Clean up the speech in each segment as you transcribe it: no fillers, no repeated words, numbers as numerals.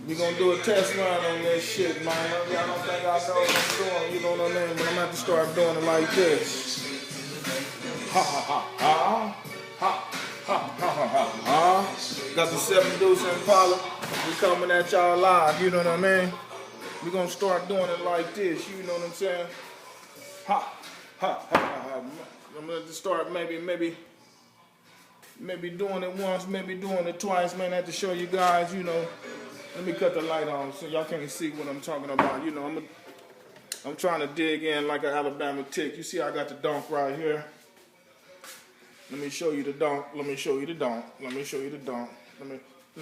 We gonna do a test run on this shit, man. I don't think I know what I'm doing, you know what I mean? But I'm gonna have to start doing it like this. Ha ha ha ha. Ha ha ha ha ha ha. Got the 7 Donk Impala. We coming at y'all live, you know what I mean? We gonna start doing it like this, you know what I'm saying? Ha ha ha ha. I'm gonna just start maybe doing it once, maybe doing it twice, man. I have to show you guys, you know. Let me cut the light on so y'all can't see what I'm talking about. You know, I'm trying to dig in like an Alabama tick. You see I got the donk right here. Let me show you the donk. Let me show you the donk. Let me show you the donk. Let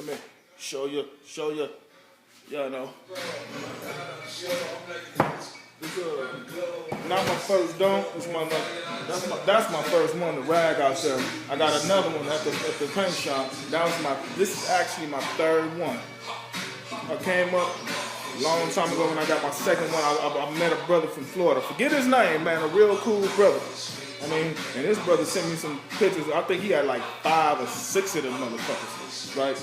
me show you. Yeah, I know. It's not my first donk. That's my first one to rag out there. I got another one at the paint shop. This is actually my 3rd one. I came up a long time ago when I got my 2nd one. I met a brother from Florida. Forget his name, man. A real cool brother. I mean, and this brother sent me some pictures. I think he had like 5 or 6 of them motherfuckers, right?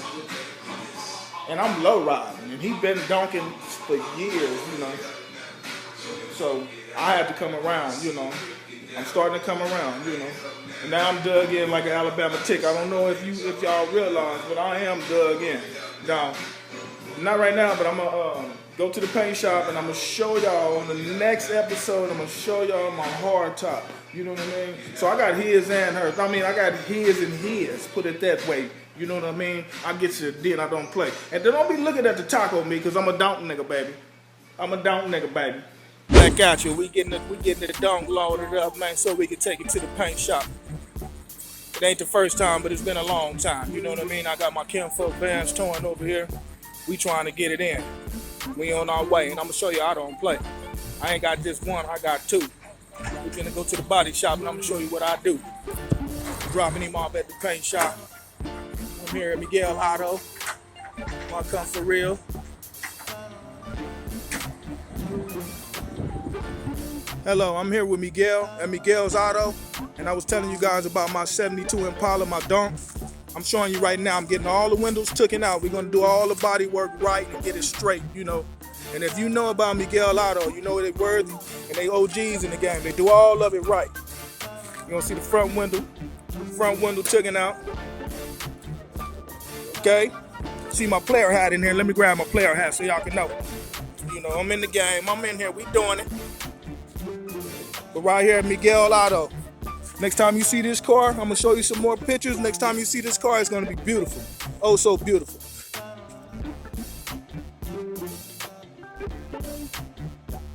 And I'm low riding, and he been donking for years, you know. So I had to come around, you know. I'm starting to come around, you know. And now I'm dug in like an Alabama tick. I don't know if y'all realize, but I am dug in. Now, not right now, but I'm gonna go to the paint shop and I'm gonna show y'all on the next episode. I'm gonna show y'all my hard top. You know what I mean? So I got his and hers. I mean, I got his and his. Put it that way. You know what I mean? I get to the deal. I don't play. And then don't be looking at the taco me, cause I'm a donk nigga, baby. I'm a donk nigga, baby. Back at you. We getting the donk loaded up, man, so we can take it to the paint shop. It ain't the first time, but it's been a long time. You know what I mean? I got my kinfolk Vans towing over here. We trying to get it in. We on our way, and I'm gonna show you I don't play. I ain't got just one, I got 2. We're gonna go to the body shop, and I'm gonna show you what I do. Dropping him off at the paint shop. I'm here at Miguel Auto. I come for real. Hello, I'm here with Miguel at Miguel's Auto, and I was telling you guys about my 72 Impala, my donk. I'm showing you right now, I'm getting all the windows taken out. We're gonna do all the body work right and get it straight, you know. And if you know about Miguel Auto, you know they're worthy and they OGs in the game. They do all of it right. You're gonna see the front window taken out. Okay? See my player hat in here. Let me grab my player hat so y'all can know. You know, I'm in the game, I'm in here, we doing it. But right here at Miguel Auto. Next time you see this car, I'm gonna show you some more pictures. Next time you see this car, it's gonna be beautiful. Oh, so beautiful.